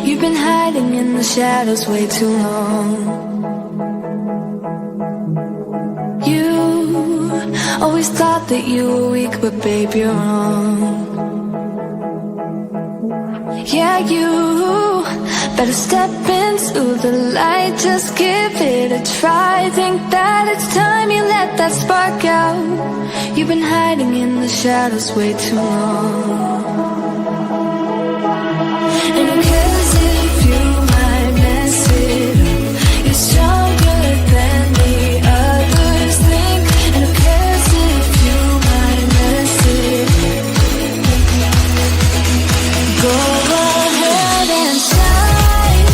You've been hiding in the shadows way too long. You always thought that you were weak, but babe, you're wrong. Yeah, you better step into the light, just give it a try. Think that it's time you let that spark out. You've been hiding in the shadows way too long. And who cares if you might mess it up? You're stronger than the others think. And who cares if you might mess it up? Go ahead and shine,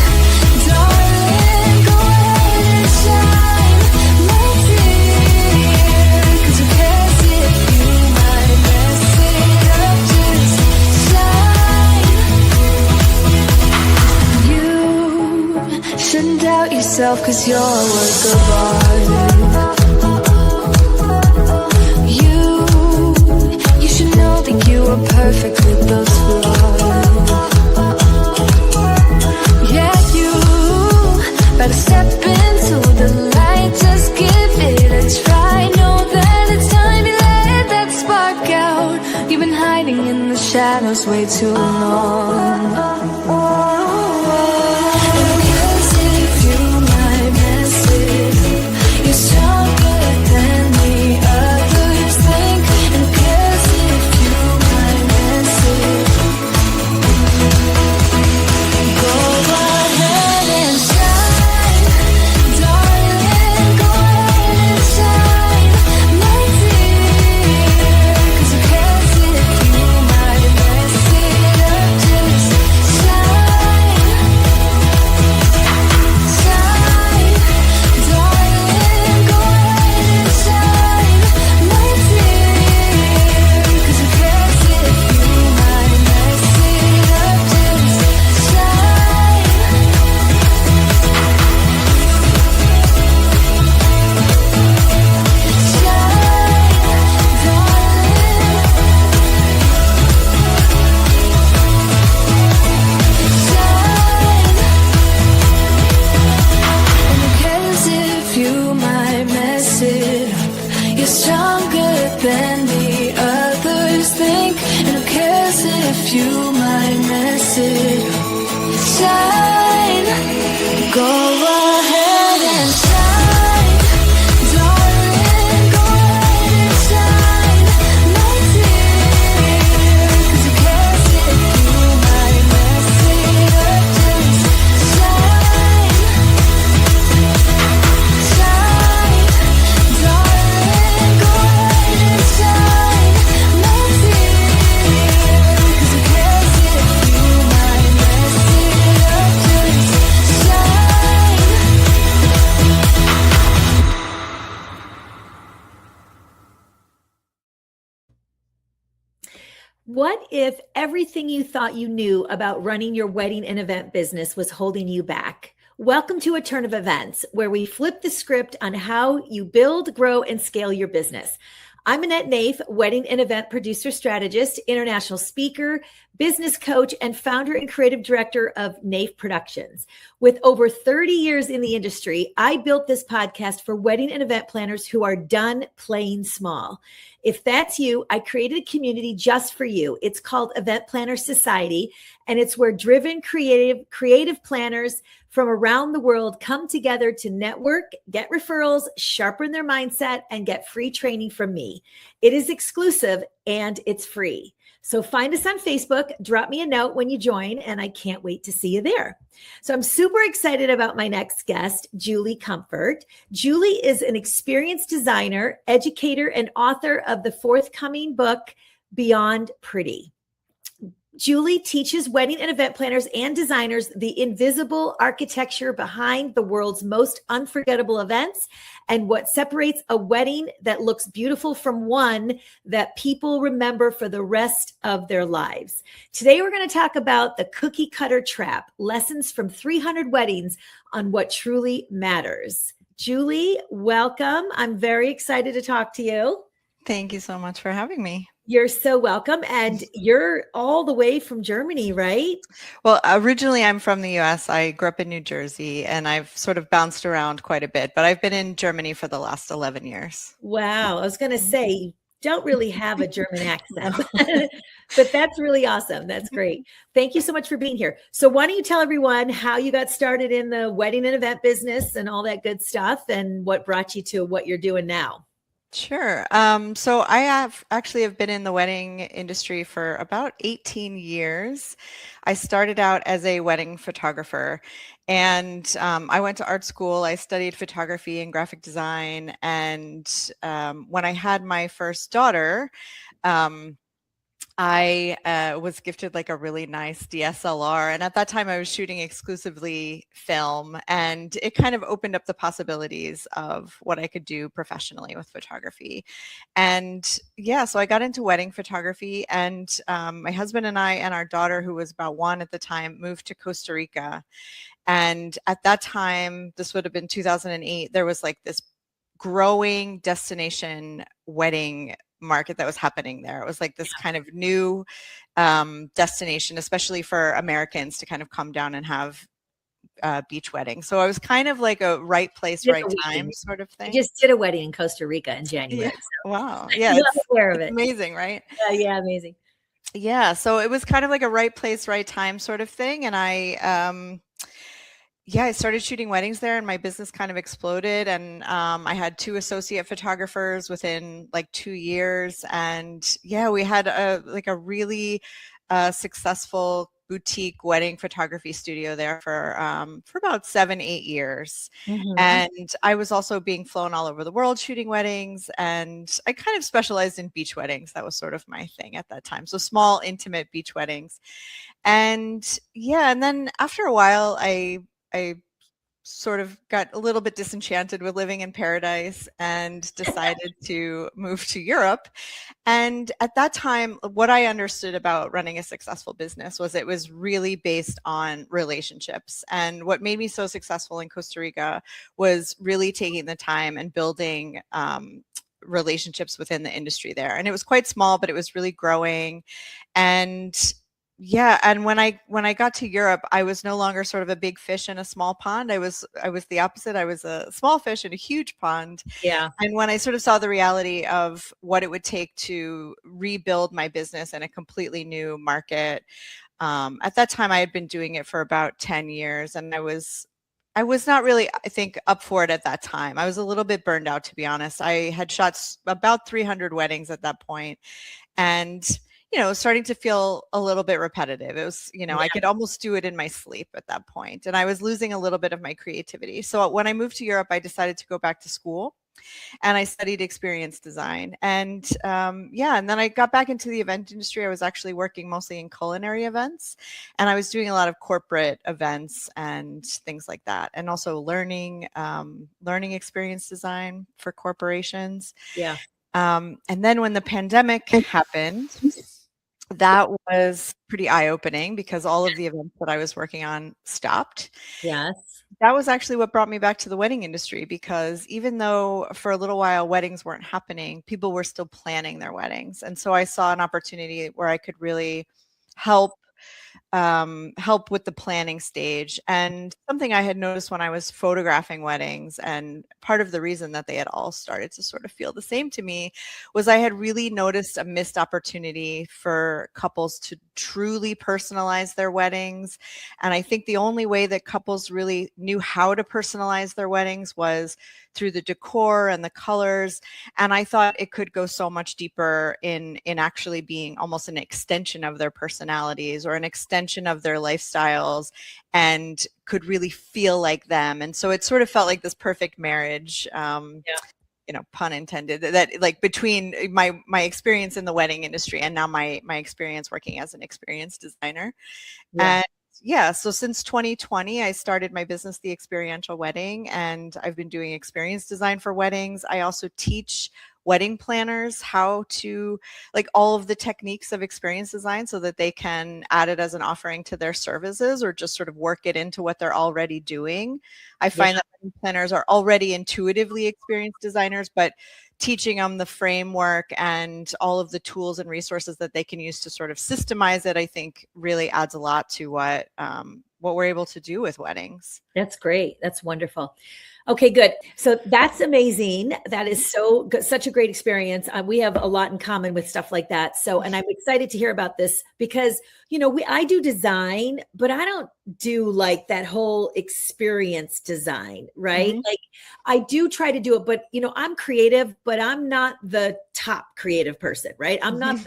darling, go ahead and shine, my dear. 'Cause who cares if you might mess it up? Just shine. You shouldn't doubt yourself, 'cause you're a work of art. You should know that you are perfect with those flaws. Yeah, you better step into the light, just give it a try. Know that it's time you let that spark out. You've been hiding in the shadows way too long. And who cares if you might mess it up? You're stronger than the others think. And who cares if you might mess it up? Go ahead and shine, darling, go ahead and shine, my dear. 'Cause who cares if you might mess it up? Just shine, shine, darling, go ahead and shine, my dear. 'Cause who cares if you might mess it up? Just shine. You're stronger than the others think. And who cares if you might mess it up? Shine, go ahead and shine, darling, go ahead and shine, my dear. 'Cause who cares if you might mess it up? Just shine, shine, darling, go ahead and shine, my dear. 'Cause who cares if you might mess it up? Just shine. What if everything you thought you knew about running your wedding and event business was holding you back? Welcome to A Turn of Events, where we flip the script on how you build, grow, and scale your business. I'm Annette Naif, wedding and event producer strategist, international speaker, business coach, and founder and creative director of Naif Productions. With over 30 years in the industry, I built this podcast for wedding and event planners who are done playing small. If that's you, I created a community just for you. It's called Event Planner Society, and it's where driven, creative planners from around the world come together to network, get referrals, sharpen their mindset, and get free training from me. It is exclusive and it's free. So find us on Facebook, drop me a note when you join, and I can't wait to see you there. So I'm super excited about my next guest, Julie Comfort. Julie is an experienced designer, educator, and author of the forthcoming book, Beyond Pretty. Julie teaches wedding and event planners and designers the invisible architecture behind the world's most unforgettable events and what separates a wedding that looks beautiful from one that people remember for the rest of their lives. Today, we're going to talk about the cookie cutter trap, lessons from 300 weddings on what truly matters. Julie, welcome. I'm very excited to talk to you. Thank you so much for having me. You're so welcome. And you're all the way from Germany, right? Well, originally I'm from the US. I grew up in New Jersey and I've sort of bounced around quite a bit, but I've been in Germany for the last 11 years. Wow. I was going to say, you don't really have a German accent, No. but that's really awesome. That's great. Thank you so much for being here. So, why don't you tell everyone how you got started in the wedding and event business and all that good stuff and what brought you to what you're doing now? Sure. So I have been in the wedding industry for about 18 years. I started out as a wedding photographer, and I went to art school. I studied photography and graphic design. And when I had my first daughter, um, I was gifted like a really nice DSLR. And at that time, I was shooting exclusively film, and it kind of opened up the possibilities of what I could do professionally with photography. And yeah, so I got into wedding photography, and my husband and I and our daughter, who was about 1 at the time, moved to Costa Rica. And at that time, this would have been 2008, there was like this growing destination wedding market that was happening there. It was like this kind of new destination, especially for Americans to kind of come down and have beach weddings. So I was kind of like a right place, right time sort of I thing. just did a wedding in Costa Rica in January. Yeah. So Wow. I'm Yeah. well aware of It's it. amazing, right? Yeah, amazing. Yeah. So it was kind of like a right place, right time sort of thing. And I started shooting weddings there, and my business kind of exploded. And I had 2 associate photographers within like 2 years. And yeah, we had a really successful boutique wedding photography studio there for about 7-8 years. Mhm. And I was also being flown all over the world shooting weddings, and I kind of specialized in beach weddings. That was sort of my thing at that time. So small, intimate beach weddings. And yeah, and then after a while, I sort of got a little bit disenchanted with living in paradise and decided to move to Europe. And at that time, what I understood about running a successful business was it was really based on relationships. And what made me so successful in Costa Rica was really taking the time and building relationships within the industry there. And it was quite small, but it was really growing. And yeah, and when I got to Europe, I was no longer sort of a big fish in a small pond. I was the opposite. I was a small fish in a huge pond. Yeah. And when I sort of saw the reality of what it would take to rebuild my business in a completely new market, at that time I had been doing it for about 10 years, and I was not really, I think, up for it at that time. I was a little bit burned out, to be honest. I had shot about 300 weddings at that point, and starting to feel a little bit repetitive. It was, I could almost do it in my sleep at that point, and I was losing a little bit of my creativity. So when I moved to Europe, I decided to go back to school, and I studied experience design. And and then I got back into the event industry. I was actually working mostly in culinary events, and I was doing a lot of corporate events and things like that, and also learning experience design for corporations. Yeah. And then when the pandemic happened, that was pretty eye-opening because all of the events that I was working on stopped. Yes. That was actually what brought me back to the wedding industry, because even though for a little while weddings weren't happening, people were still planning their weddings. And so I saw an opportunity where I could really help with the planning stage. And something I had noticed when I was photographing weddings, and part of the reason that they had all started to sort of feel the same to me, was I had really noticed a missed opportunity for couples to truly personalize their weddings. And I think the only way that couples really knew how to personalize their weddings was through the decor and the colors. And I thought it could go so much deeper in actually being almost an extension of their personalities or an extension of their lifestyles, and could really feel like them. And so it sort of felt like this perfect marriage, pun intended, that like between my experience in the wedding industry and now my experience working as an experience designer. Yeah. And yeah, so since 2020, I started my business, The Experiential Wedding, and I've been doing experience design for weddings. I also teach wedding planners how to, like, all of the techniques of experience design so that they can add it as an offering to their services or just sort of work it into what they're already doing. I find that wedding planners are already intuitively experienced designers, but teaching them the framework and all of the tools and resources that they can use to sort of systemize it, I think really adds a lot to what we're able to do with weddings. That's great. That's wonderful. Okay, good. So that's amazing. That is so good. Such a great experience. We have a lot in common with stuff like that. So, and I'm excited to hear about this because, I do design, but I don't do like that whole experience design, right? Mm-hmm. Like I do try to do it, but I'm creative, but I'm not the top creative person, right? I'm not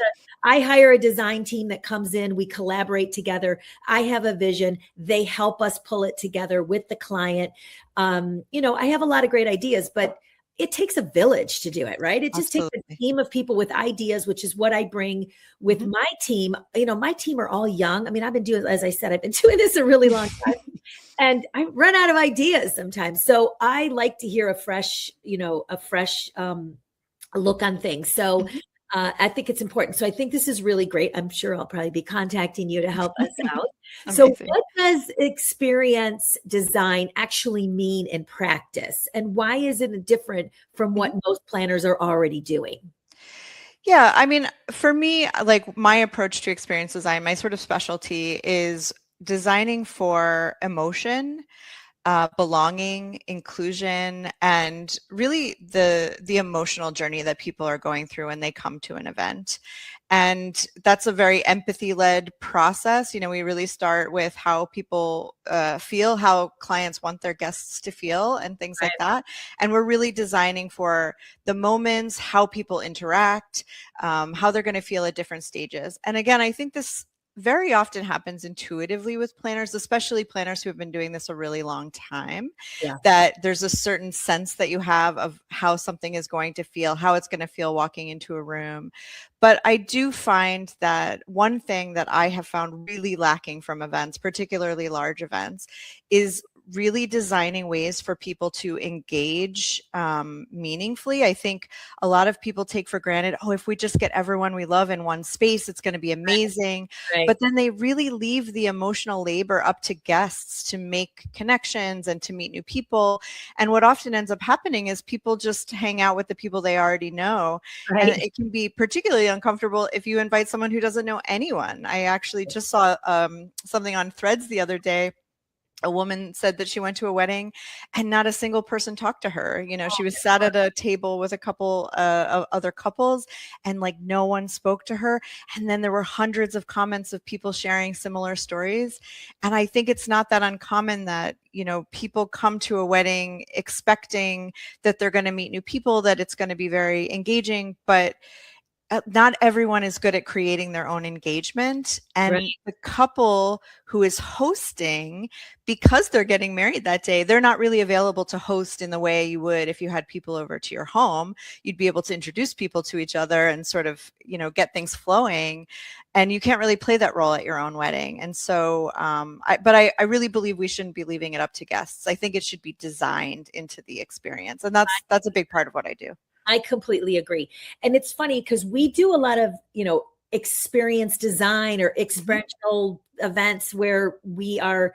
I hire a design team that comes in, we collaborate together. I have a vision. They help us pull it together with the client. I have a lot of great ideas, but it takes a village to do it, right? It just takes a team of people with ideas, which is what I bring with my team. My team are all young. I mean, as I said, I've been doing this a really long time and I run out of ideas sometimes. So I like to hear a fresh look on things. So I think it's important. So I think this is really great. I'm sure I'll probably be contacting you to help us out. So what does experience design actually mean in practice? And why is it different from what most planners are already doing? Yeah, I mean, for me, like my approach to experience design, my sort of specialty is designing for emotion, belonging, inclusion, and really the emotional journey that people are going through when they come to an event. And that's a very empathy-led process. We really start with how people feel, how clients want their guests to feel, and things like that. And we're really designing for the moments, how people interact, how they're going to feel at different stages. And again, I think this very often happens intuitively with planners, especially planners who have been doing this a really long time, that there's a certain sense that you have of how something is going to feel, how it's going to feel walking into a room. But I do find that one thing that I have found really lacking from events, particularly large events, is really designing ways for people to engage meaningfully. I think a lot of people take for granted, if we just get everyone we love in one space, it's going to be amazing. Right. But then they really leave the emotional labor up to guests to make connections and to meet new people. And what often ends up happening is people just hang out with the people they already know. Right. And it can be particularly uncomfortable if you invite someone who doesn't know anyone. I actually just saw something on Threads the other day. A woman said that she went to a wedding and not a single person talked to her. She was sat at a table with a couple of other couples and like no one spoke to her. And then there were hundreds of comments of people sharing similar stories. And I think it's not that uncommon that, people come to a wedding expecting that they're going to meet new people, that it's going to be very engaging, but not everyone is good at creating their own engagement. And the couple who is hosting, because they're getting married that day, they're not really available to host in the way you would if you had people over to your home. You'd be able to introduce people to each other and sort of, get things flowing. And you can't really play that role at your own wedding. And so, I really believe we shouldn't be leaving it up to guests. I think it should be designed into the experience. And that's a big part of what I do. I completely agree. And it's funny because we do a lot of, experience design or experiential events where we are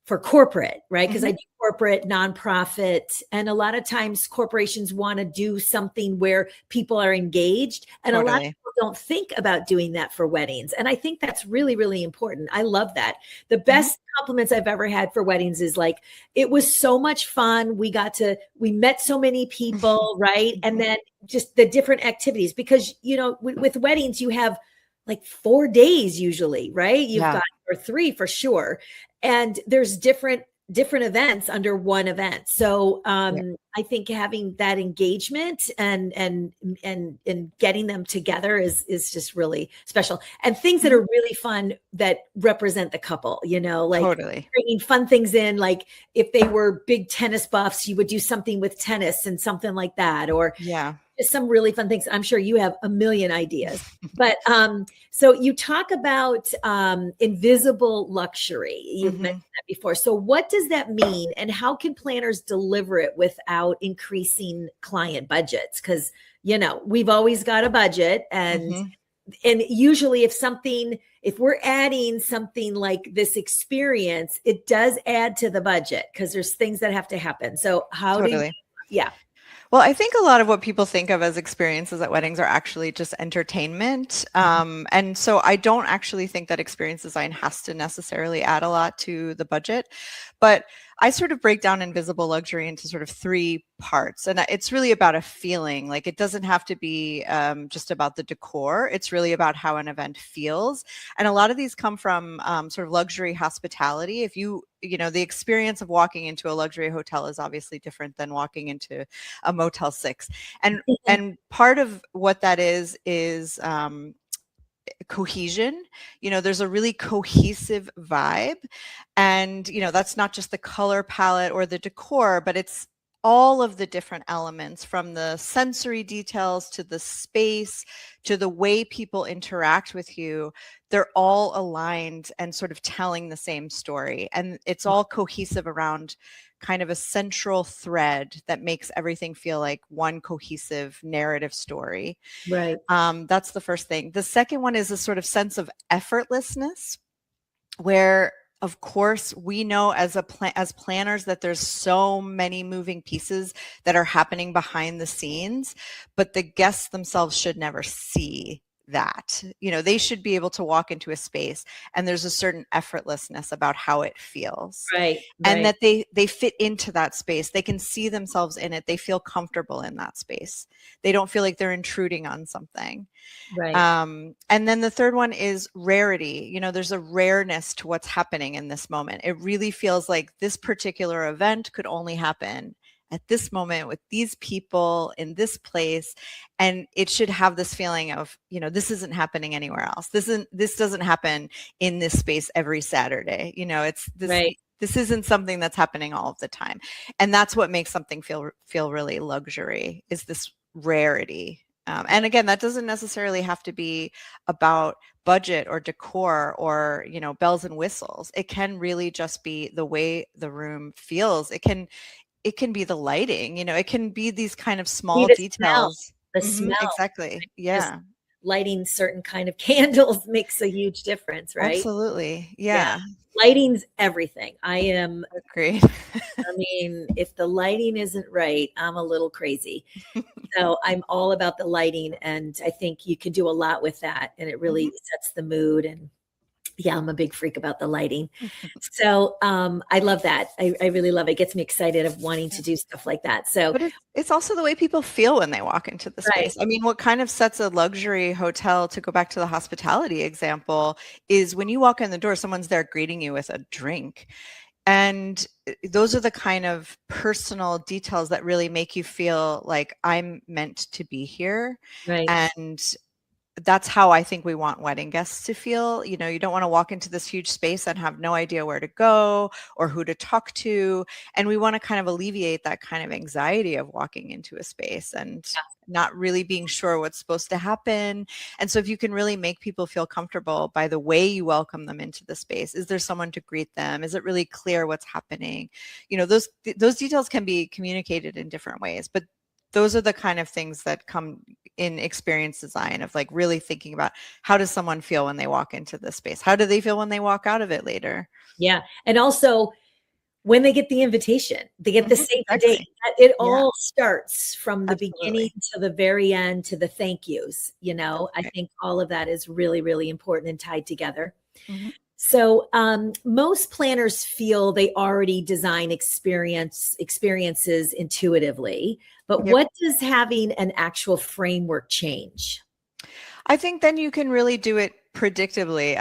for corporate, right? Because I do corporate, nonprofit, and a lot of times corporations want to do something where people are engaged. And a lot of people don't think about doing that for weddings. And I think that's really, really important. I love that. The best compliments I've ever had for weddings is like, it was so much fun. We met so many people, right? And then just the different activities, because, with weddings, you have like 4 days usually, right? You've got, or 3 for sure. And there's different events under one event. So I think having that engagement and getting them together is just really special. And things that are really fun that represent the couple, like bringing fun things in, like if they were big tennis buffs, you would do something with tennis and something like that. Or just some really fun things. I'm sure you have a million ideas. But so you talk about invisible luxury. You've mentioned that before. So what does that mean, and how can planners deliver it without increasing client budgets? Because we've always got a budget, and usually if we're adding something like this experience, it does add to the budget because there's things that have to happen. So yeah. Well, I think a lot of what people think of as experiences at weddings are actually just entertainment. And so I don't actually think that experience design has to necessarily add a lot to the budget. But I sort of break down invisible luxury into sort of 3 parts. And it's really about a feeling. Like, it doesn't have to be just about the decor. It's really about how an event feels. And a lot of these come from sort of luxury hospitality. If the experience of walking into a luxury hotel is obviously different than walking into a Motel 6. And part of what that is cohesion. There's a really cohesive vibe, and that's not just the color palette or the decor, but it's all of the different elements, from the sensory details to the space to the way people interact with you. They're all aligned and sort of telling the same story, and it's all cohesive around kind of a central thread that makes everything feel like one cohesive narrative story. Right. That's the first thing. The second one is a sort of sense of effortlessness, where, of course, we know as planners that there's so many moving pieces that are happening behind the scenes, but the guests themselves should never see that. They should be able to walk into a space and there's a certain effortlessness about how it feels. Right. And that they fit into that space. They can see themselves in it. They feel comfortable in that space. They don't feel like they're intruding on something. Right. And then the third one is rarity. There's a rareness to what's happening in this moment. It really feels like this particular event could only happen at this moment with these people in this place. And it should have this feeling of, this isn't happening anywhere else. This doesn't happen in this space every Saturday. It's this. Right. This isn't something that's happening all of the time. And that's what makes something feel really luxury, is this rarity. And again, that doesn't necessarily have to be about budget or decor or, bells and whistles. It can really just be the way the room feels. It can be the lighting, it can be these kind of small details. The smell. Exactly. Yeah. Just lighting certain kind of candles makes a huge difference, right? Absolutely. Yeah. Lighting's everything. I am agreed. If the lighting isn't right, I'm a little crazy. So I'm all about the lighting, and I think you can do a lot with that, and it really sets the mood. And yeah, I'm a big freak about the lighting. So I love that. I really love it. It gets me excited of wanting to do stuff like that. So, but it's also the way people feel when they walk into the space. Right. What kind of sets a luxury hotel, to go back to the hospitality example, is when you walk in the door, someone's there greeting you with a drink. And those are the kind of personal details that really make you feel like I'm meant to be here. Right. And that's how I think we want wedding guests to feel. You don't want to walk into this huge space and have no idea where to go or who to talk to. And we want to kind of alleviate that kind of anxiety of walking into a space and not really being sure what's supposed to happen. And so if you can really make people feel comfortable by the way you welcome them into the space, is there someone to greet them? Is it really clear what's happening? Those details can be communicated in different ways, but those are the kind of things that come in experience design, of like really thinking about, how does someone feel when they walk into this space? How do they feel when they walk out of it later? Yeah. And also when they get the invitation, they get the save the date. It all starts from the beginning to the very end, to the thank yous. I think all of that is really, really important and tied together. So most planners feel they already design experiences intuitively, but what does having an actual framework change? I think then you can really do it predictably.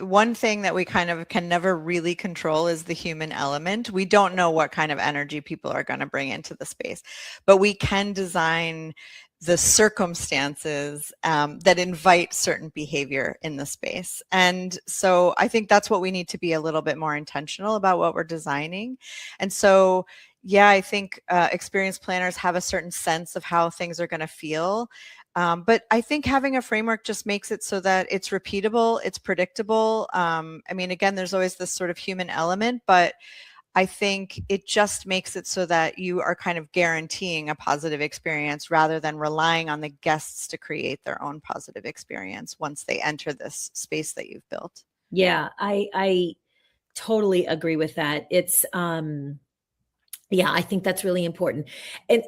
One thing that we kind of can never really control is the human element. We don't know what kind of energy people are going to bring into the space, but we can design the circumstances that invite certain behavior in the space. And so I think that's what we need to be a little bit more intentional about what we're designing. And so, yeah, I think experienced planners have a certain sense of how things are going to feel. But I think having a framework just makes it so that it's repeatable, it's predictable. I mean, again, there's always this sort of human element, but I think it just makes it so that you are kind of guaranteeing a positive experience rather than relying on the guests to create their own positive experience once they enter this space that you've built. Yeah, I totally agree with that. It's yeah, I think that's really important. And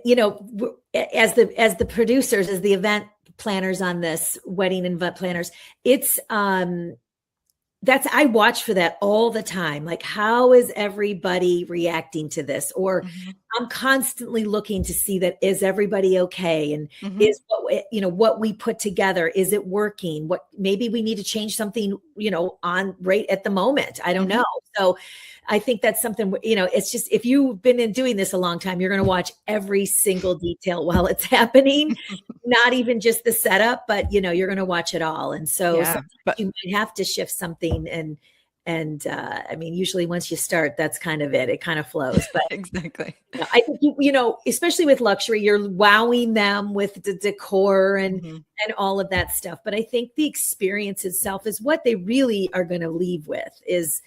as the producers, as the event planners on this, wedding event planners, it's that's I watch for that all the time. Like, how is everybody reacting to this? Or Mm-hmm. I'm constantly looking to see that, is everybody okay? And Mm-hmm. is what we put together, is it working? What maybe we need to change something, on right at the moment. I don't Mm-hmm. know. So I think that's something, it's just, if you've been in doing this a long time, you're going to watch every single detail while it's happening, not even just the setup, but you're going to watch it all. And so Yeah, sometimes but you might have to shift something, and I mean, usually once you start, that's kind of it. It kind of flows. But exactly. I think especially with luxury, you're wowing them with the decor and Mm-hmm. and all of that stuff. But I think the experience itself is what they really are going to leave with, is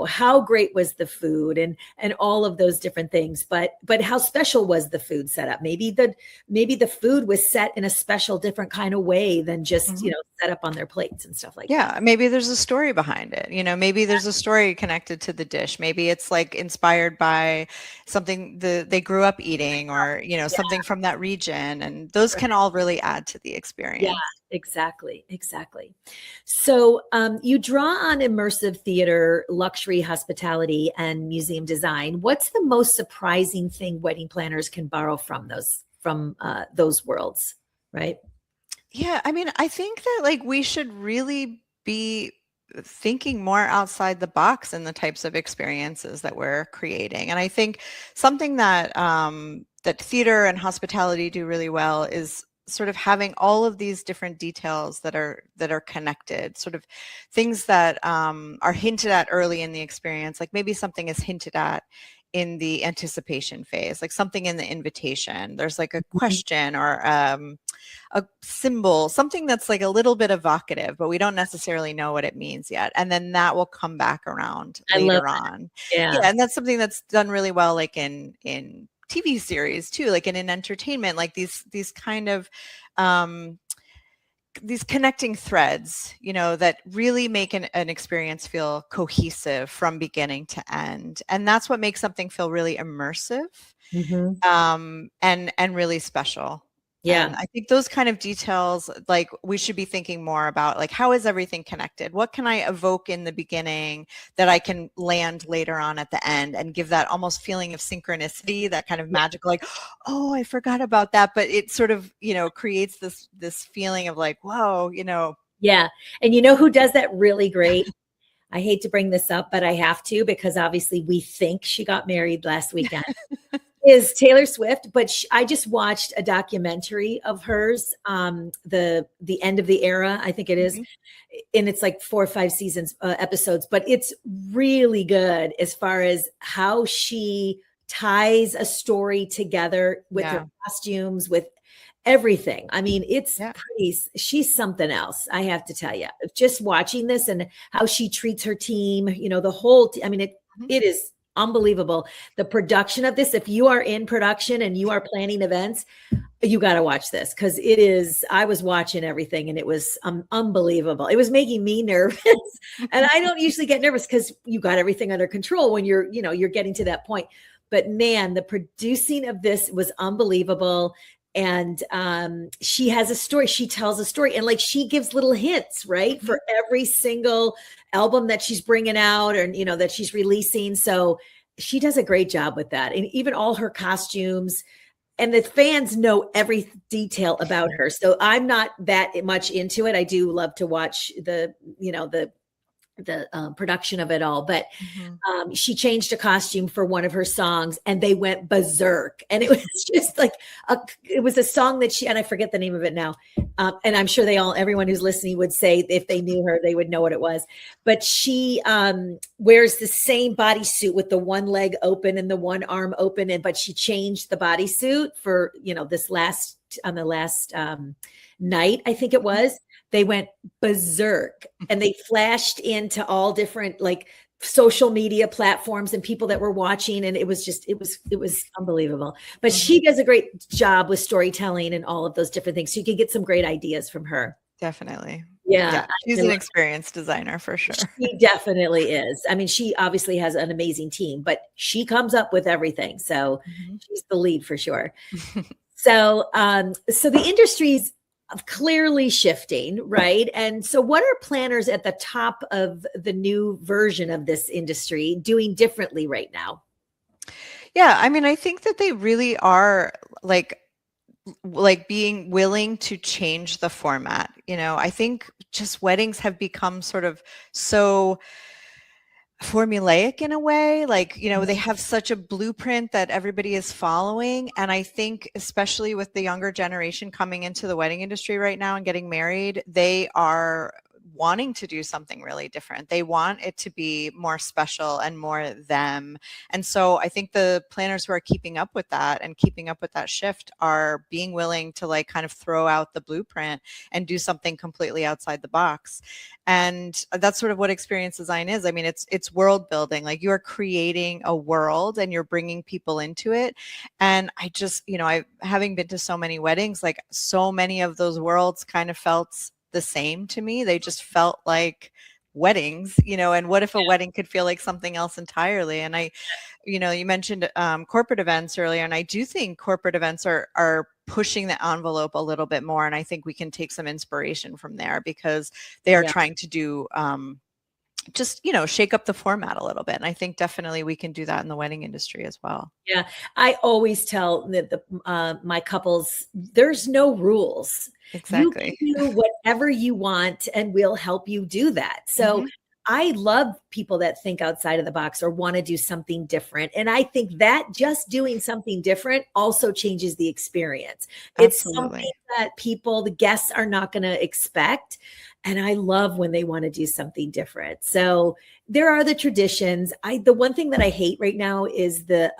how great was the food and all of those different things, but how special was the food setup? Maybe the food was set in a special different kind of way than just Mm-hmm. set up on their plates and stuff like that. Yeah, maybe there's a story behind it. Maybe there's a story connected to the dish. Maybe it's like inspired by something they grew up eating, or something from that region, and those can all really add to the Yeah, experience. exactly. So you draw on immersive theater, luxury hospitality, and museum design. What's the most surprising thing wedding planners can borrow from those worlds, right? Yeah, I mean, I think that like we should really be thinking more outside the box in the types of experiences that we're creating. And I think something that that theater and hospitality do really well is sort of having all of these different details that are connected, sort of things that are hinted at early in the experience. Like maybe something is hinted at in the anticipation phase, like something in the invitation. There's like a question or a symbol, something that's like a little bit evocative, but we don't necessarily know what it means yet. And then that will come back around I love later that. on. Yeah. Yeah, and that's something that's done really well, like in TV series too, like in entertainment, like these kind of these connecting threads, that really make an experience feel cohesive from beginning to end. And that's what makes something feel really immersive, Mhm. and really special. Yeah. And I think those kind of details, like we should be thinking more about, like, how is everything connected? What can I evoke in the beginning that I can land later on at the end and give that almost feeling of synchronicity, that kind of magic, like, oh, I forgot about that. But it sort of, creates this feeling of like, whoa, Yeah. And who does that really great? I hate to bring this up, but I have to, because obviously we think she got married last weekend, is Taylor Swift. But I just watched a documentary of hers, the End of the Era, I think it is. Mhm. And it's like 4 or 5 seasons, episodes, but it's really good as far as how she ties a story together with her Yeah. costumes, with everything. I mean, it's Yeah. pretty, she's something else, I have to tell you. Just watching this and how she treats her team, the whole, I mean, Mhm. it is unbelievable. The production of this, if you are in production and you are planning events, you got to watch this, because it is, I was watching everything and it was unbelievable. It was making me nervous. And I don't usually get nervous because you got everything under control when you're getting to that point. But man, the producing of this was unbelievable. And she has a story. She tells a story, and like she gives little hints, right, for every single album that she's bringing out, or that she's releasing. So she does a great job with that, and even all her costumes. And the fans know every detail about her. So I'm not that much into it. I do love to watch the production of it all, but Mhm. she changed a costume for one of her songs and they went berserk. And it was just like, it was a song that and I forget the name of it now, And I'm sure everyone who's listening would say if they knew her, they would know what it was. But she wears the same bodysuit with the one leg open and the one arm open, but she changed the bodysuit for on the last night, I think it was. They went berserk and they flashed into all different like social media platforms and people that were watching, and it was unbelievable. But she does a great job with storytelling and all of those different things, so you can get some great ideas from her. Definitely. Yeah, she's an experienced designer for sure. She definitely is. I mean, she obviously has an amazing team, but she comes up with everything, so she's the lead for sure. So the industry's clearly shifting, right? And so what are planners at the top of the new version of this industry doing differently right now? Yeah, I mean, I think that they really are like being willing to change the format. I think just weddings have become sort of so formulaic in a way, they have such a blueprint that everybody is following. And I think especially with the younger generation coming into the wedding industry right now and getting married, they are wanting to do something really different. They want it to be more special and more them. And so I think the planners who are keeping up with that and keeping up with that shift are being willing to kind of throw out the blueprint and do something completely outside the box. And that's sort of what experience design is. I mean, it's world building. Like, you are creating a world and you're bringing people into it. And I just, having been to so many weddings, like so many of those worlds kind of felt the same to me. They just felt like weddings, and what if a wedding could feel like something else entirely? And you mentioned corporate events earlier, and I do think corporate events are pushing the envelope a little bit more. And I think we can take some inspiration from there, because they are trying to do just shake up the format a little bit. And I think definitely we can do that in the wedding industry as well. Yeah, I always tell my couples, there's no rules. Exactly. You can do whatever you want, and we'll help you do that. So I love people that think outside of the box or want to do something different. And I think that just doing something different also changes the experience. It's something that the guests are not going to expect. And I love when they want to do something different. So there are the traditions. The one thing that I hate right now is the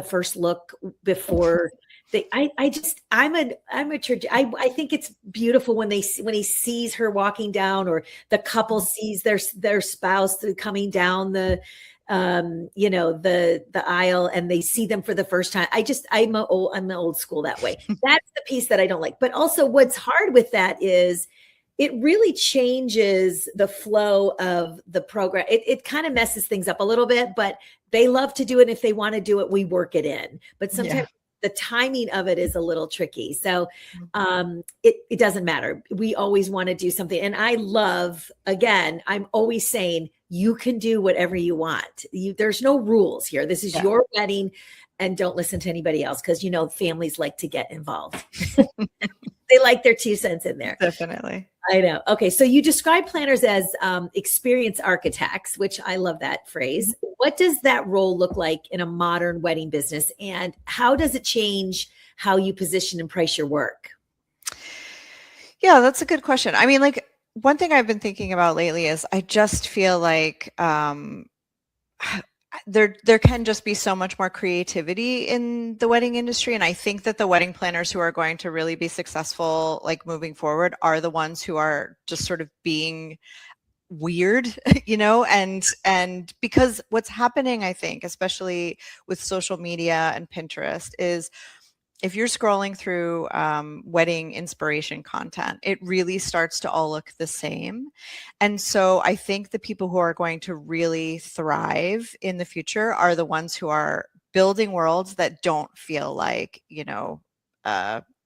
first look before I think it's beautiful when he sees her walking down, or the couple sees their spouse coming down the aisle, and they see them for the first time. I'm old school that way. That's the piece that I don't like. But also what's hard with that is it really changes the flow of the program. It kind of messes things up a little bit, but they love to do it. If they want to do it, we work it in. But sometimes the timing of it is a little tricky. So it doesn't matter. We always want to do something. And I love, again, I'm always saying, you can do whatever you want. There's no rules here. This is your wedding, and don't listen to anybody else, because families like to get involved. They like their 2 cents in there. Definitely. I know. Okay. So you describe planners as experience architects, which I love that phrase. What does that role look like in a modern wedding business, and how does it change how you position and price your work? Yeah, that's a good question. I mean, one thing I've been thinking about lately is I just feel like there can just be so much more creativity in the wedding industry. And I think that the wedding planners who are going to really be successful, moving forward, are the ones who are just sort of being weird, and because what's happening, I think, especially with social media and Pinterest, is if you're scrolling through wedding inspiration content, it really starts to all look the same. And so I think the people who are going to really thrive in the future are the ones who are building worlds that don't feel like,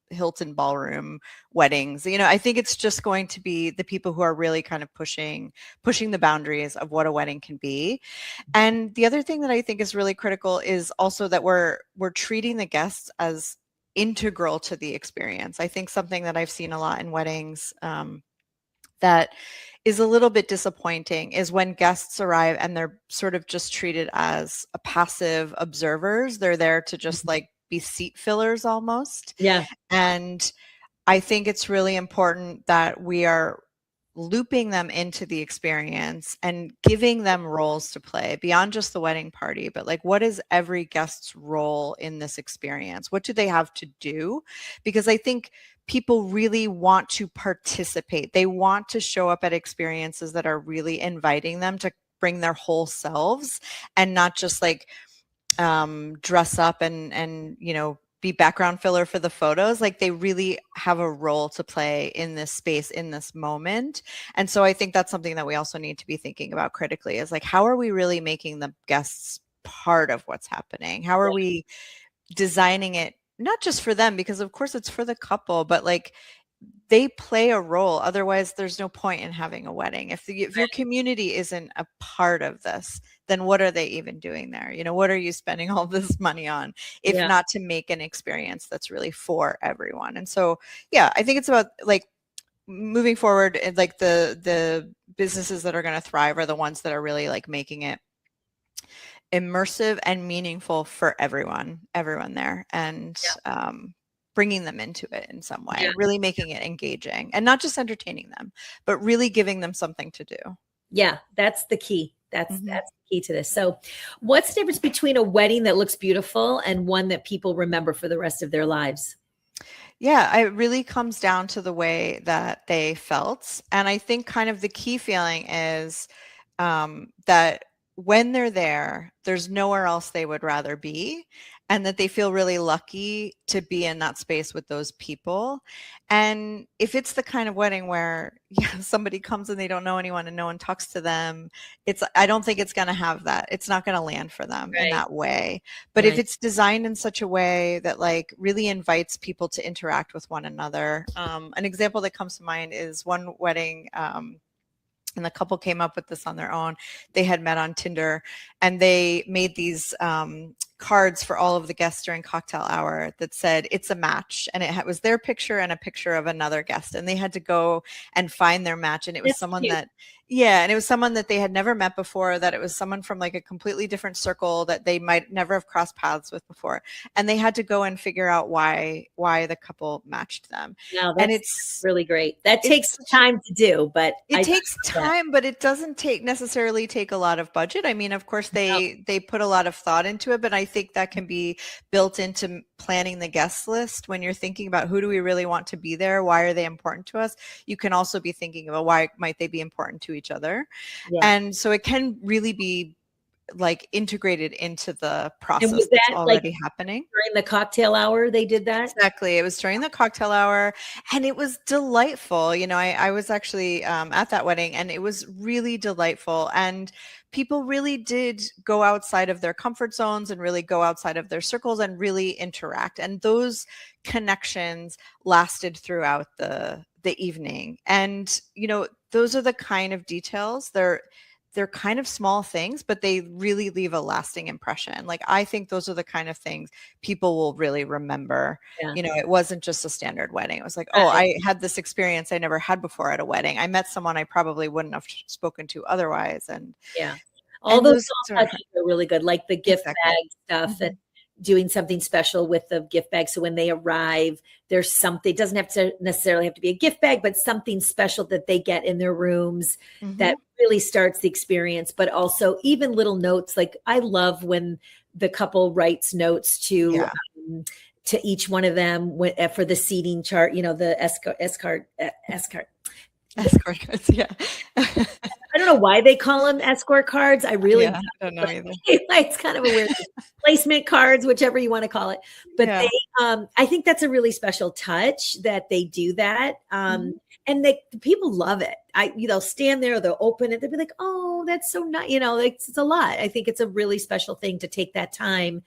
Hilton ballroom weddings. I think it's just going to be the people who are really kind of pushing the boundaries of what a wedding can be. And the other thing that I think is really critical is also that we're treating the guests as integral to the experience. I think something that I've seen a lot in weddings that is a little bit disappointing is when guests arrive and they're sort of just treated as a passive observers. They're there to just be seat fillers almost. Yeah. And I think it's really important that we are looping them into the experience and giving them roles to play beyond just the wedding party, but like, what is every guest's role in this experience? What do they have to do? Because I think people really want to participate. They want to show up at experiences that are really inviting them to bring their whole selves and not just like dress up and be background filler for the photos. Like, they really have a role to play in this space, in this moment. And so I think that's something that we also need to be thinking about critically, is like, how are we really making the guests part of what's happening? How are we designing it not just for them, because of course it's for the couple, but like, they play a role. Otherwise, there's no point in having a wedding. If your community isn't a part of this, then what are they even doing there? What are you spending all this money on, if Yeah. not to make an experience that's really for everyone? And so, yeah, I think it's about like moving forward, and like the businesses that are going to thrive are the ones that are really like making it immersive and meaningful for everyone there, and bringing them into it in some way, Yeah. really making it engaging, and not just entertaining them, but really giving them something to do. Yeah, that's the key. That's Mhm. that's the key to this. So, what's the difference between a wedding that looks beautiful and one that people remember for the rest of their lives? Yeah, it really comes down to the way that they felt. And I think kind of the key feeling is that when they're there, there's nowhere else they would rather be, and that they feel really lucky to be in that space with those people. And if it's the kind of wedding where somebody comes and they don't know anyone and no one talks to them, I don't think it's going to have that. It's not going to land for them in Right. that way. But if Right. it's designed in such a way that like really invites people to interact with one another, an example that comes to mind is one wedding. And the couple came up with this on their own. They had met on Tinder, and they made these cards for all of the guests during cocktail hour that said, "It's a match." And it was their picture and a picture of another guest. And they had to go and find their match. And it was That's someone cute. that, yeah, and it was someone that they had never met before, that it was someone from like a completely different circle that they might never have crossed paths with before. And they had to go and figure out why the couple matched them. No, And that's really great. That takes it's time to do, but it I takes love that. time, but it doesn't necessarily take a lot of budget. I mean, of course, No. they put a lot of thought into it, but I think that can be built into planning the guest list. When you're thinking about who do we really want to be there, why are they important to us, you can also be thinking about why might they be important to each other. Yeah. And so it can really be like integrated into the And process was that's that like already happening. during the cocktail hour they did that? Exactly. It was during the cocktail hour, and it was delightful. I was actually at that wedding, and it was really delightful. And people really did go outside of their comfort zones and really go outside of their circles and really interact. And those connections lasted throughout the evening. And, those are the kind of details. They're kind of small things, but they really leave a lasting impression. Like, I think those are the kind of things people will really remember. Yeah. It wasn't just a standard wedding. It was like, oh, Right. I had this experience I never had before at a wedding. I met someone I probably wouldn't have spoken to otherwise. And Yeah. All and those those small are touches are really good, like the gift exactly. bag stuff and Mhm. doing something special with the gift bag. So when they arrive, there's something, it doesn't have to necessarily have to be a gift bag, but something special that they get in their rooms that Mhm. really starts the experience. But also even little notes. Like, I love when the couple writes notes Yeah. to each one of them for the seating chart, the S card. Escort cards. Yeah. I don't know why they call them escort cards. I really Yeah. I don't know either. it's kind of a weird thing. Placement cards, whichever you want to call it. But Yeah. I think that's a really special touch that they do that. Mhm. And people love it. They'll stand there, they'll open it, they'll be like, "Oh, that's so nice." Like, it's a lot. I think it's a really special thing to take that time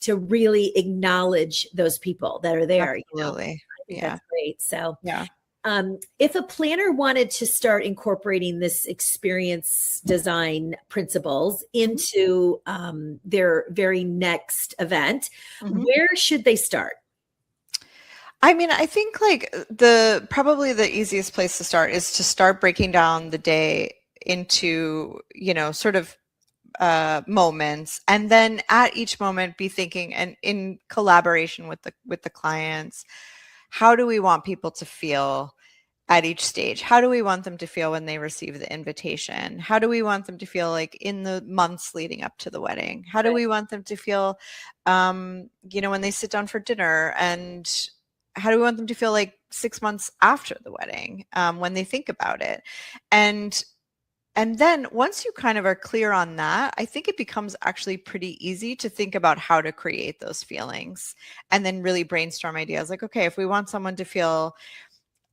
to really acknowledge those people that are there. Absolutely. I think Yeah. that's great. So, Yeah. if a planner wanted to start incorporating this experience design principles into their very next event, Mhm. where should they start? I mean, I think like probably the easiest place to start is to start breaking down the day into, sort of moments, and then at each moment be thinking, and in collaboration with the clients, how do we want people to feel at each stage? How do we want them to feel when they receive the invitation? How do we want them to feel like in the months leading up to the wedding? How do we want them to feel, when they sit down for dinner? And how do we want them to feel like 6 months after the wedding, when they think about it? And then once you kind of are clear on that, I think it becomes actually pretty easy to think about how to create those feelings and then really brainstorm ideas like, okay, if we want someone to feel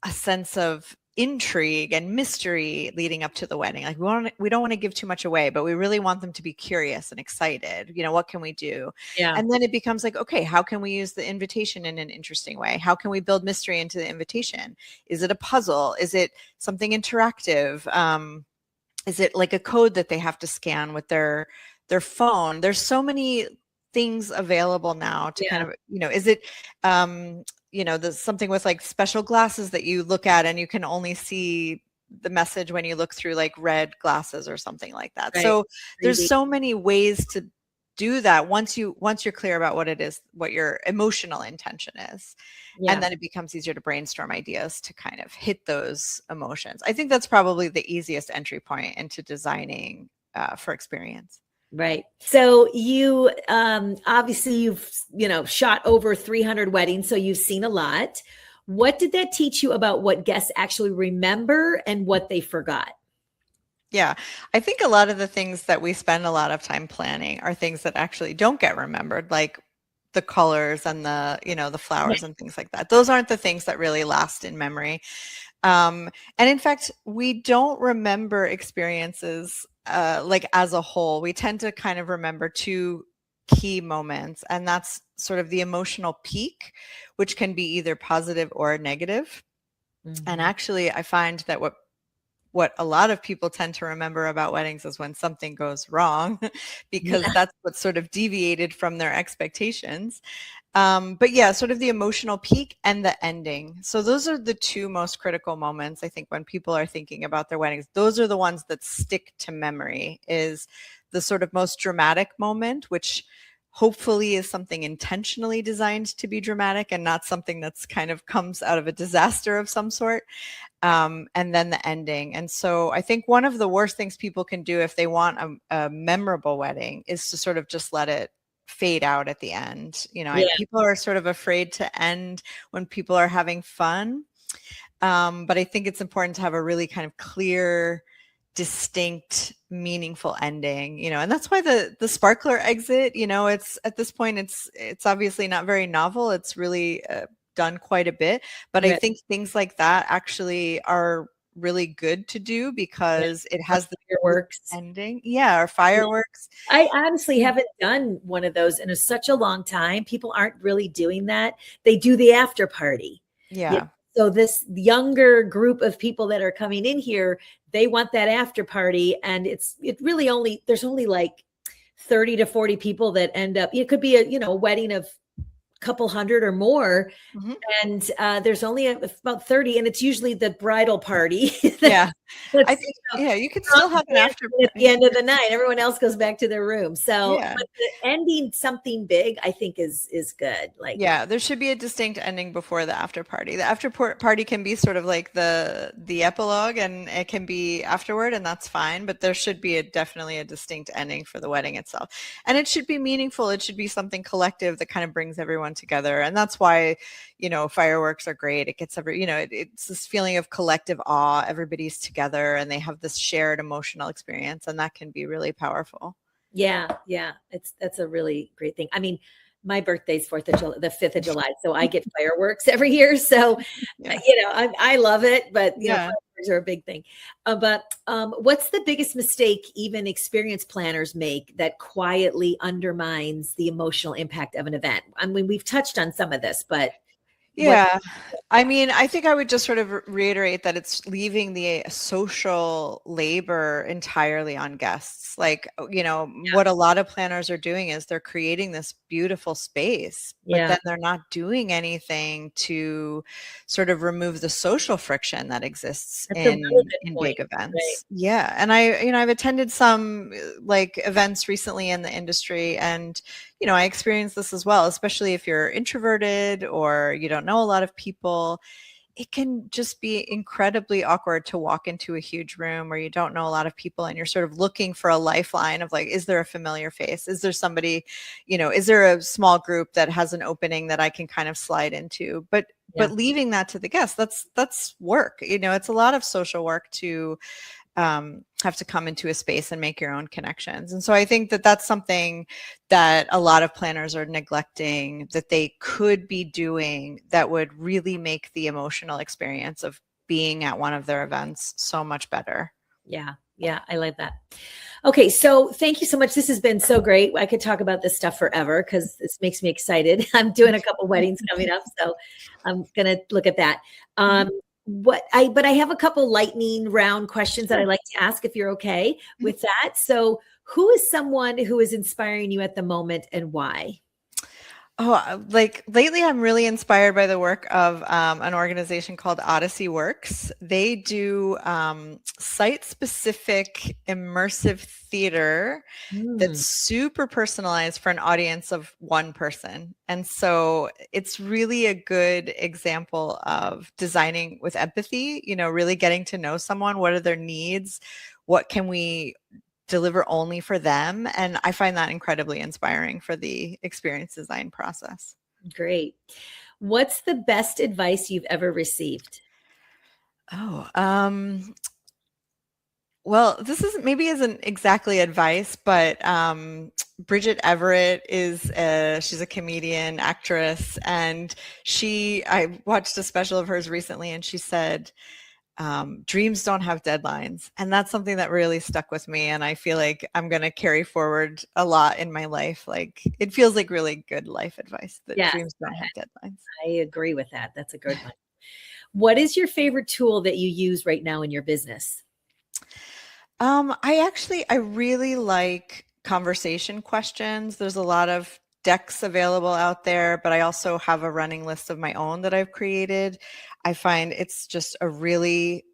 a sense of intrigue and mystery leading up to the wedding, like we don't want to give too much away, but we really want them to be curious and excited. What can we do? Yeah. And then it becomes like, okay, how can we use the invitation in an interesting way? How can we build mystery into the invitation? Is it a puzzle? Is it something interactive? Is it like a code that they have to scan with their phone? There's so many things available now to kind of, is it, there's something with like special glasses that you look at and you can only see the message when you look through like red glasses or something like that. Right. So there's so many ways to do that once you're clear about what it is, what your emotional intention is. Yeah. And then it becomes easier to brainstorm ideas to kind of hit those emotions. I think that's probably the easiest entry point into designing for experience. Right. So you obviously you've shot over 300 weddings, so you've seen a lot. What did that teach you about what guests actually remember and what they forgot? Yeah, I think a lot of the things that we spend a lot of time planning are things that actually don't get remembered, like the colors and the flowers and things like that. Those aren't the things that really last in memory. And in fact, we don't remember experiences like as a whole. We tend to kind of remember two key moments, and that's sort of the emotional peak, which can be either positive or negative. Mm-hmm. And actually, I find that what a lot of people tend to remember about weddings is when something goes wrong, because that's what sort of deviated from their expectations. But yeah, sort of the emotional peak and the ending. So those are the two most critical moments, I think, when people are thinking about their weddings. Those are the ones that stick to memory, is the sort of most dramatic moment, which hopefully is something intentionally designed to be dramatic and not something that's kind of comes out of a disaster of some sort. And then the ending. And so I think one of the worst things people can do if they want a memorable wedding is to sort of just let it fade out at the end. People are sort of afraid to end when people are having fun. But I think it's important to have a really kind of clear, distinct, meaningful ending, and that's why the sparkler exit, it's at this point, it's obviously not very novel. It's really done quite a bit, but I think things like that actually are really good to do because it has the fireworks ending. Yeah, or fireworks. I honestly haven't done one of those in such a long time. People aren't really doing that. They do the after party. Yeah. So this younger group of people that are coming in here, they want that after party, and there's only like 30 to 40 people that end up. It could be a wedding of couple hundred or more. Mm-hmm. And there's only about 30, and it's usually the bridal party. Yeah. I think, you could still have an after party at the end of the night. Everyone else goes back to their room. So but the ending something big, I think is good. Like, there should be a distinct ending before the after party. The after party can be sort of like the epilogue, and it can be afterward, and that's fine. But there should be definitely a distinct ending for the wedding itself. And it should be meaningful. It should be something collective that kind of brings everyone together. And that's why, fireworks are great. It gets it's this feeling of collective awe. Everybody's together and they have this shared emotional experience, and that can be really powerful. Yeah. That's a really great thing. I mean, my birthday's the 5th of July. So I get fireworks every year. So, I love it, but fireworks are a big thing. But what's the biggest mistake even experienced planners make that quietly undermines the emotional impact of an event? I mean, we've touched on some of this, but I mean, I think I would just sort of reiterate that it's leaving the social labor entirely on guests. Like, what a lot of planners are doing is they're creating this beautiful space, but then they're not doing anything to sort of remove the social friction that exists in big events. Right. Yeah. And I've attended some like events recently in the industry, and I experienced this as well, especially if you're introverted or you don't know a lot of people, it can just be incredibly awkward to walk into a huge room where you don't know a lot of people and you're sort of looking for a lifeline of like, is there a familiar face? Is there somebody, is there a small group that has an opening that I can kind of slide into? But leaving that to the guests, that's work. It's a lot of social work to have to come into a space and make your own connections. And so I think that that's something that a lot of planners are neglecting, that they could be doing, that would really make the emotional experience of being at one of their events so much better. Yeah. Yeah. I like that. Okay. So thank you so much. This has been so great. I could talk about this stuff forever because this makes me excited. I'm doing a couple weddings coming up, so I'm going to look at that. But I have a couple lightning round questions that I like to ask if you're okay with that. So who is someone who is inspiring you at the moment and why? Oh, like lately, I'm really inspired by the work of an organization called Odyssey Works. They do site-specific immersive theater that's super personalized for an audience of one person. And so it's really a good example of designing with empathy, really getting to know someone. What are their needs? What can we deliver only for them? And I find that incredibly inspiring for the experience design process. Great. What's the best advice you've ever received? Well, this isn't exactly advice, but Bridget Everett she's a comedian, actress, and I watched a special of hers recently, and she said, dreams don't have deadlines. And that's something that really stuck with me. And I feel like I'm going to carry forward a lot in my life. Like it feels like really good life advice that dreams don't have deadlines. I agree with that. That's a good one. What is your favorite tool that you use right now in your business? I really like conversation questions. There's a lot of decks available out there, but I also have a running list of my own that I've created. I find it's just a really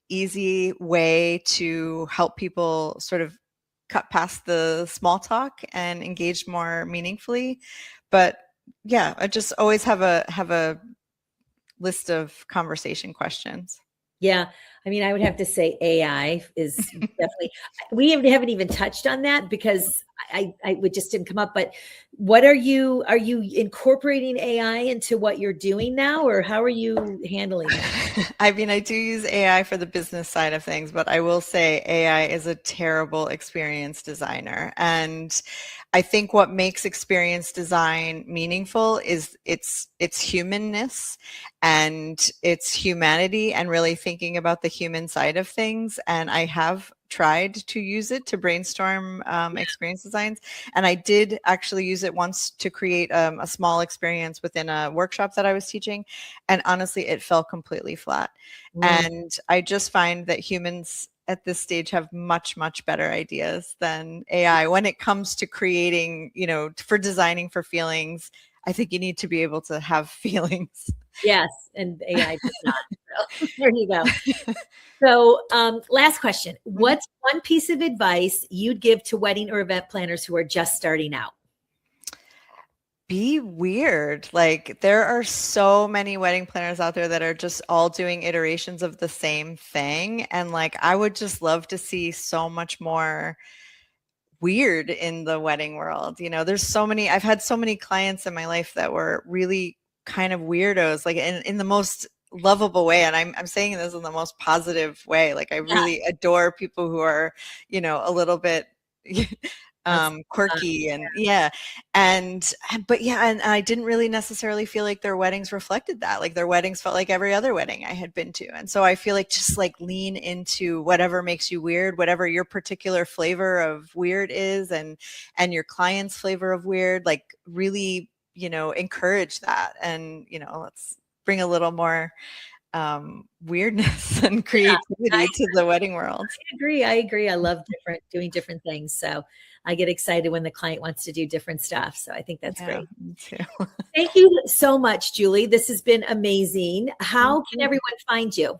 easy way to help people sort of cut past the small talk and engage more meaningfully. But yeah, I just always have a list of conversation questions. Yeah. I mean, I would have to say AI is definitely, we haven't even touched on that because I it just didn't come up, but what are you incorporating AI into what you're doing now, or how are you handling that? I mean, I do use AI for the business side of things, but I will say AI is a terrible experience designer. And I think what makes experience design meaningful is its humanness and its humanity, and really thinking about the human side of things. And I have tried to use it to brainstorm experience designs. And I did actually use it once to create a small experience within a workshop that I was teaching. And honestly, it fell completely flat. And I just find that humans at this stage have much, much better ideas than AI when it comes to creating, for designing for feelings. I think you need to be able to have feelings. Yes, and AI does not. So, there you go. So last question. What's one piece of advice you'd give to wedding or event planners who are just starting out? Be weird. Like there are so many wedding planners out there that are just all doing iterations of the same thing. And like, I would just love to see so much more weird in the wedding world. I've had so many clients in my life that were really kind of weirdos, like in the most lovable way. And I'm saying this in the most positive way. Like I really adore people who are, a little bit quirky and and I didn't really necessarily feel like their weddings reflected that. Like their weddings felt like every other wedding I had been to. And so I feel like just like lean into whatever makes you weird, whatever your particular flavor of weird is, and your client's flavor of weird, like really, encourage that. And, let's bring a little more weirdness and creativity to the wedding world. I agree. I love doing different things. So I get excited when the client wants to do different stuff. So I think that's great. Me too. Thank you so much, Julie. This has been amazing. How can everyone find you?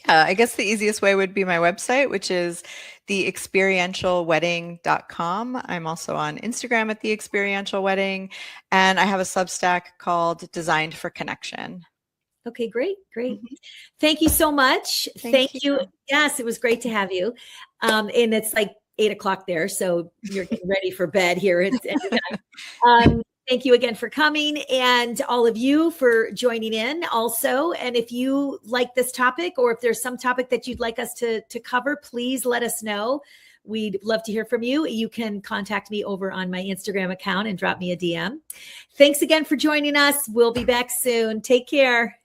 Yeah, I guess the easiest way would be my website, which is theexperientialwedding.com. I'm also on Instagram at The Experiential Wedding, and I have a Substack called Designed for Connection. Okay, great. Mhm. Thank you so much. Thank you. you. Yes, it was great to have you. And it's like 8 o'clock there, so you're getting ready for bed here. It's end of night. Thank you again for coming, and all of you for joining in also. And if you like this topic, or if there's some topic that you'd like us to cover, please let us know. We'd love to hear from you. You can contact me over on my Instagram account and drop me a DM. Thanks again for joining us. We'll be back soon. Take care.